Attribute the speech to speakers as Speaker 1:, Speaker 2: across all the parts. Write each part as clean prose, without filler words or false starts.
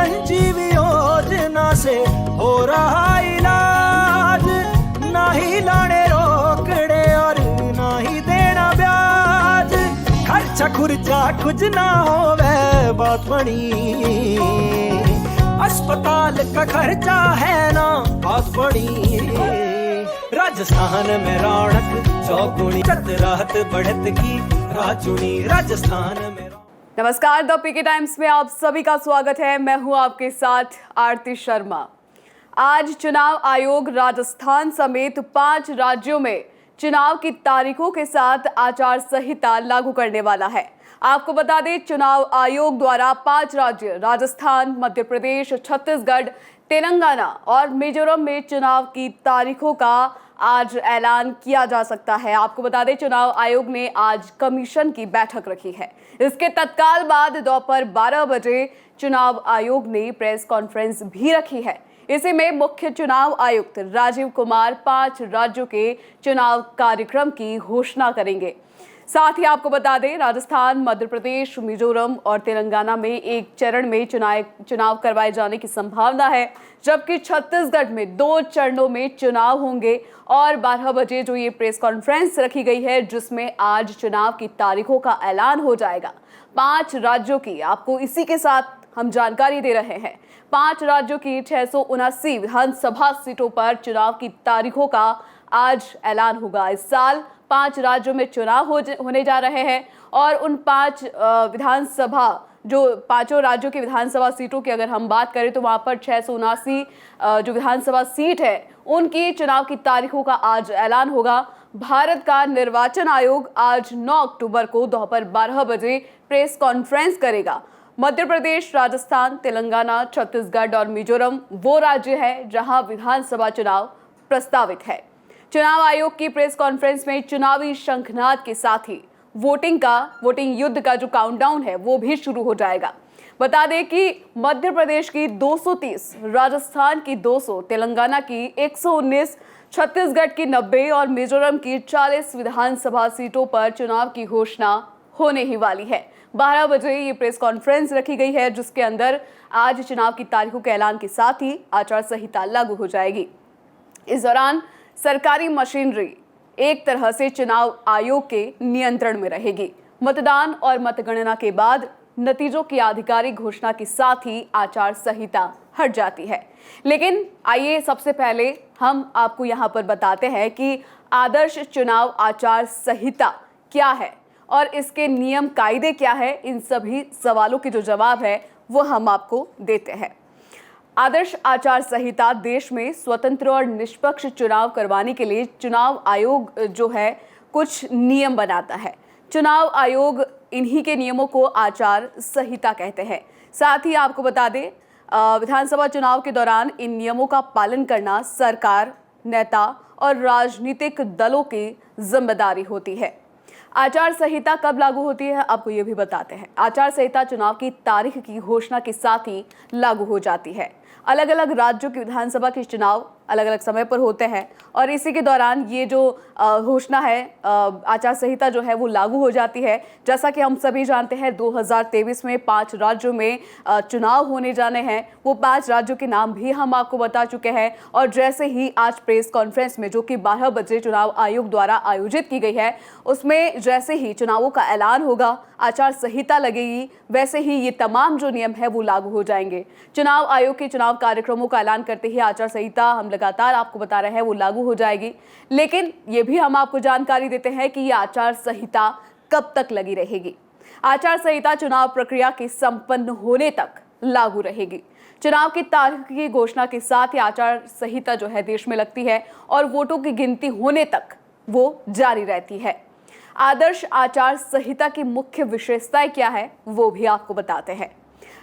Speaker 1: संजीवी योजना से हो रहा इलाज, ना ही लाने रोकड़े और ना ही देना ब्याज। खर्चा खुर्चा कुछ ना हो वह बात बड़ी, अस्पताल का खर्चा है ना बात बड़ी। राजस्थान में रौनक चौगुनी, राहत बढ़त की राजुनी राजस्थान में।
Speaker 2: नमस्कार, द पीके टाइम्स में आप सभी का स्वागत है। मैं हूं आपके साथ आरती शर्मा। आज चुनाव आयोग राजस्थान समेत 5 राज्यों में चुनाव की तारीखों के साथ आचार संहिता लागू करने वाला है। आपको बता दें, चुनाव आयोग द्वारा 5 राज्य राजस्थान, मध्य प्रदेश, छत्तीसगढ़, तेलंगाना और मिजोरम में चुनाव की तारीखों का आज ऐलान किया जा सकता है। आपको बता दें, चुनाव आयोग ने आज कमीशन की बैठक रखी है। इसके तत्काल बाद दोपहर 12 बजे चुनाव आयोग ने प्रेस कॉन्फ्रेंस भी रखी है। इसी में मुख्य चुनाव आयुक्त राजीव कुमार 5 राज्यों के चुनाव कार्यक्रम की घोषणा करेंगे। साथ ही आपको बता दें, राजस्थान, मध्य प्रदेश, मिजोरम और तेलंगाना में एक चरण में चुनाव करवाए जाने की संभावना है, जबकि छत्तीसगढ़ में 2 चरणों में चुनाव होंगे। और 12 बजे जो ये प्रेस कॉन्फ्रेंस रखी गई है, जिसमें आज चुनाव की तारीखों का ऐलान हो जाएगा। 5 राज्यों की आपको इसी के साथ हम जानकारी दे रहे हैं। 5 राज्यों की 679 विधानसभा सीटों पर चुनाव की तारीखों का आज ऐलान होगा। इस साल 5 राज्यों में चुनाव होने जा रहे हैं और उन 5 विधानसभा जो 5 राज्यों की विधानसभा सीटों की अगर हम बात करें तो वहां पर 679 जो विधानसभा सीट है उनकी चुनाव की तारीखों का आज ऐलान होगा। भारत का निर्वाचन आयोग आज 9 अक्टूबर को दोपहर 12 बजे प्रेस कॉन्फ्रेंस करेगा। मध्य प्रदेश, राजस्थान, तेलंगाना, छत्तीसगढ़ और मिजोरम वो राज्य है जहां विधानसभा चुनाव प्रस्तावित है। चुनाव आयोग की प्रेस कॉन्फ्रेंस में चुनावी शंखनाद के साथ ही वोटिंग युद्ध का जो काउंटडाउन है वो भी शुरू हो जाएगा। बता दें कि मध्य प्रदेश की 230, राजस्थान की 200, तेलंगाना की 119, छत्तीसगढ़ की 90 और मिजोरम की 40 विधानसभा सीटों पर चुनाव की घोषणा होने ही वाली है। 12 बजे ये प्रेस कॉन्फ्रेंस रखी गई है, जिसके अंदर आज चुनाव की तारीखों के ऐलान के साथ ही आचार संहिता लागू हो जाएगी। इस दौरान सरकारी मशीनरी एक तरह से चुनाव आयोग के नियंत्रण में रहेगी। मतदान और मतगणना के बाद नतीजों की आधिकारिक घोषणा के साथ ही आचार संहिता हट जाती है। लेकिन आइए सबसे पहले हम आपको यहाँ पर बताते हैं कि आदर्श चुनाव आचार संहिता क्या है और इसके नियम कायदे क्या है। इन सभी सवालों के जो जवाब है वो हम आपको देते हैं। आदर्श आचार संहिता देश में स्वतंत्र और निष्पक्ष चुनाव करवाने के लिए चुनाव आयोग जो है कुछ नियम बनाता है। चुनाव आयोग इन्हीं के नियमों को आचार संहिता कहते हैं। साथ ही आपको बता दें, विधानसभा चुनाव के दौरान इन नियमों का पालन करना सरकार, नेता और राजनीतिक दलों की जिम्मेदारी होती है। आचार संहिता कब लागू होती है, आपको ये भी बताते हैं। आचार संहिता चुनाव की तारीख की घोषणा के साथ ही लागू हो जाती है। अलग अलग राज्यों की विधानसभा के चुनाव अलग अलग समय पर होते हैं और इसी के दौरान ये जो घोषणा है, आचार संहिता जो है वो लागू हो जाती है। जैसा कि हम सभी जानते हैं, 2023 में 5 राज्यों में चुनाव होने जाने हैं। वो 5 राज्यों के नाम भी हम आपको बता चुके हैं। और जैसे ही आज प्रेस कॉन्फ्रेंस में जो कि 12 बजे चुनाव आयोग द्वारा आयोजित की गई है, उसमें जैसे ही चुनावों का ऐलान होगा, आचार संहिता लगेगी, वैसे ही ये तमाम जो नियम है वो लागू हो जाएंगे। चुनाव आयोग के चुनाव कार्यक्रमों का ऐलान करते ही आचार संहिता हम लगातार आपको बता रहे हैं वो लागू हो जाएगी। लेकिन ये भी हम आपको जानकारी देते हैं कि ये आचार संहिता कब तक लगी रहेगी। आचार संहिता चुनाव प्रक्रिया के संपन्न होने तक लागू रहेगी। चुनाव की तारीख की घोषणा के साथ ही आचार संहिता जो है देश में लगती है और वोटों की गिनती होने तक वो जारी रहती है। आदर्श आचार संहिता की मुख्य विशेषताएं क्या है वो भी आपको बताते हैं।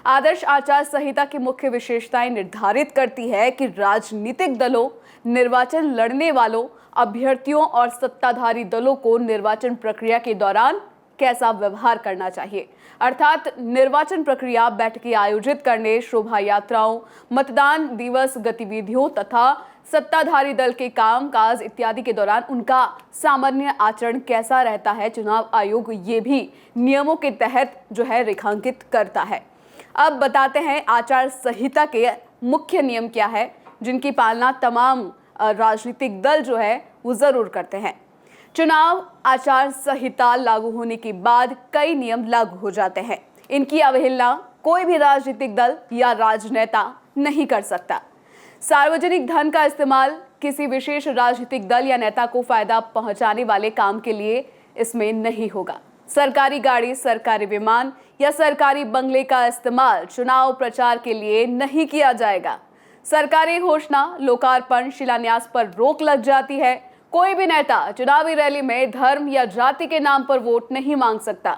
Speaker 2: आदर्श आचार संहिता की मुख्य विशेषताएं निर्धारित करती है कि राजनीतिक दलों, निर्वाचन लड़ने वालों, अभ्यर्थियों और सत्ताधारी दलों को निर्वाचन प्रक्रिया के दौरान कैसा व्यवहार करना चाहिए। अर्थात निर्वाचन प्रक्रिया, बैठकें आयोजित करने, शोभा यात्राओं, मतदान दिवस गतिविधियों तथा सत्ताधारी दल के कामकाज इत्यादि के दौरान उनका सामान्य आचरण कैसा रहता है, चुनाव आयोग ये भी नियमों के तहत जो है रेखांकित करता है। अब बताते हैं आचार संहिता के मुख्य नियम क्या है, जिनकी पालना तमाम राजनीतिक दल जो है वो जरूर करते हैं। चुनाव आचार संहिता लागू होने के बाद कई नियम लागू हो जाते हैं। इनकी अवहेलना कोई भी राजनीतिक दल या राजनेता नहीं कर सकता। सार्वजनिक धन का इस्तेमाल किसी विशेष राजनीतिक दल या नेता को फायदा पहुंचाने वाले काम के लिए इसमें नहीं होगा। सरकारी गाड़ी, सरकारी विमान या सरकारी बंगले का इस्तेमाल चुनाव प्रचार के लिए नहीं किया जाएगा। सरकारी घोषणा, लोकार्पण, शिलान्यास पर रोक लग जाती है। कोई भी नेता चुनावी रैली में धर्म या जाति के नाम पर वोट नहीं मांग सकता।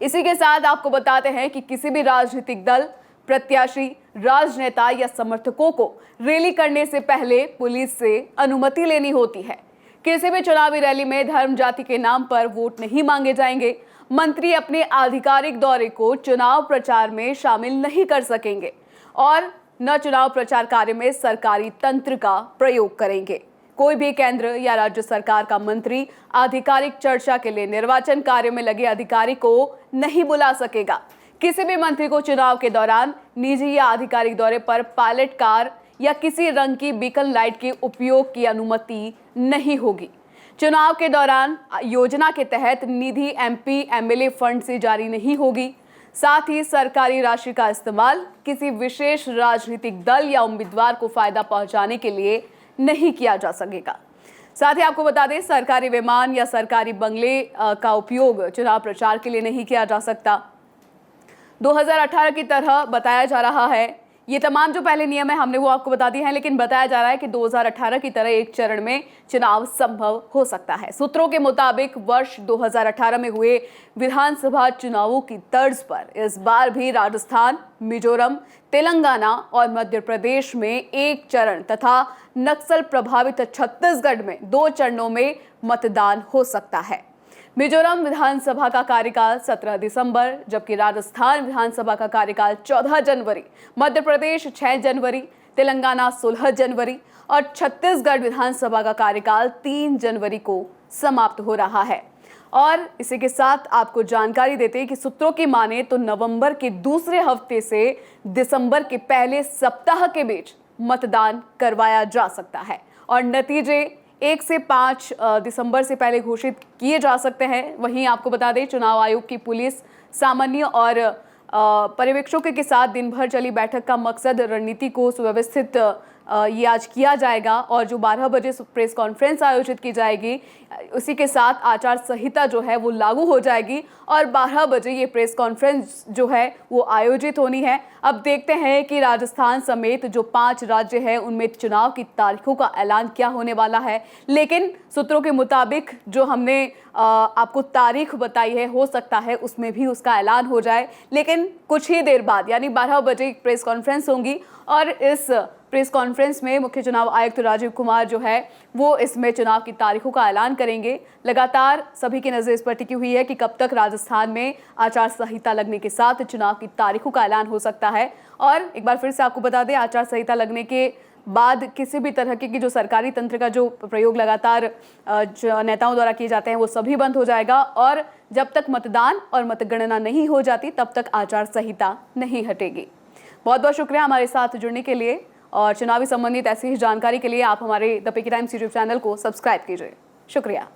Speaker 2: इसी के साथ आपको बताते हैं कि किसी भी राजनीतिक दल, प्रत्याशी, राजनेता या समर्थकों को रैली करने से पहले पुलिस से अनुमति लेनी होती है। किसी भी चुनावी रैली में धर्म, जाति के नाम पर वोट नहीं मांगे जाएंगे। मंत्री अपने आधिकारिक दौरे को चुनाव प्रचार में शामिल नहीं कर सकेंगे और न चुनाव प्रचार कार्य में सरकारी तंत्र का प्रयोग करेंगे। कोई भी केंद्र या राज्य सरकार का मंत्री आधिकारिक चर्चा के लिए निर्वाचन कार्य में लगे अधिकारी को नहीं बुला सकेगा। किसी भी मंत्री को चुनाव के दौरान निजी या आधिकारिक दौरे पर पायलट कार या किसी रंग की बीकन लाइट के उपयोग की अनुमति नहीं होगी। चुनाव के दौरान योजना के तहत निधि एमपी, एमएलए फंड से जारी नहीं होगी। साथ ही सरकारी राशि का इस्तेमाल किसी विशेष राजनीतिक दल या उम्मीदवार को फायदा पहुंचाने के लिए नहीं किया जा सकेगा। साथ ही आपको बता दें, सरकारी विमान या सरकारी बंगले का उपयोग चुनाव प्रचार के लिए नहीं किया जा सकता। 2018 की तरह बताया जा रहा है। ये तमाम जो पहले नियम है हमने वो आपको बता दिए हैं, लेकिन बताया जा रहा है कि 2018 की तरह एक चरण में चुनाव संभव हो सकता है। सूत्रों के मुताबिक वर्ष 2018 में हुए विधानसभा चुनावों की तर्ज पर इस बार भी राजस्थान, मिजोरम, तेलंगाना और मध्य प्रदेश में एक चरण तथा नक्सल प्रभावित छत्तीसगढ़ में 2 चरणों में मतदान हो सकता है। मिजोरम विधानसभा का कार्यकाल 17 दिसंबर, जबकि राजस्थान विधानसभा का कार्यकाल 14 जनवरी, मध्य प्रदेश 6 जनवरी, तेलंगाना 16 जनवरी और छत्तीसगढ़ विधानसभा का कार्यकाल 3 जनवरी को समाप्त हो रहा है। और इसी के साथ आपको जानकारी देते हैं कि सूत्रों की माने तो नवंबर के दूसरे हफ्ते से दिसंबर के पहले सप्ताह के बीच मतदान करवाया जा सकता है और नतीजे 1 से 5 दिसंबर से पहले घोषित किए जा सकते हैं। वहीं आपको बता दें, चुनाव आयोग की पुलिस सामान्य और पर्यवेक्षकों के साथ दिन भर चली बैठक का मकसद रणनीति को सुव्यवस्थित ये आज किया जाएगा और जो 12 बजे प्रेस कॉन्फ्रेंस आयोजित की जाएगी, उसी के साथ आचार संहिता जो है वो लागू हो जाएगी और 12 बजे ये प्रेस कॉन्फ्रेंस जो है वो आयोजित होनी है। अब देखते हैं कि राजस्थान समेत जो 5 राज्य हैं उनमें चुनाव की तारीखों का ऐलान क्या होने वाला है। लेकिन सूत्रों के मुताबिक जो हमने आपको तारीख बताई है, हो सकता है उसमें भी उसका ऐलान हो जाए, लेकिन कुछ ही देर बाद यानी 12 बजे प्रेस कॉन्फ्रेंस होंगी और इस प्रेस कॉन्फ्रेंस में मुख्य चुनाव आयुक्त राजीव कुमार जो है वो इसमें चुनाव की तारीखों का ऐलान करेंगे। लगातार सभी की नजर इस पर टिकी हुई है कि कब तक राजस्थान में आचार संहिता लगने के साथ चुनाव की तारीखों का ऐलान हो सकता है। और एक बार फिर से आपको बता दें, आचार संहिता लगने के बाद किसी भी तरह की जो सरकारी तंत्र का जो प्रयोग लगातार नेताओं द्वारा किए जाते हैं वो सभी बंद हो जाएगा और जब तक मतदान और मतगणना नहीं हो जाती तब तक आचार संहिता नहीं हटेगी। बहुत बहुत शुक्रिया हमारे साथ जुड़ने के लिए और चुनावी संबंधित ऐसी ही जानकारी के लिए आप हमारे the Picky Times YouTube channel को सब्सक्राइब कीजिए। शुक्रिया।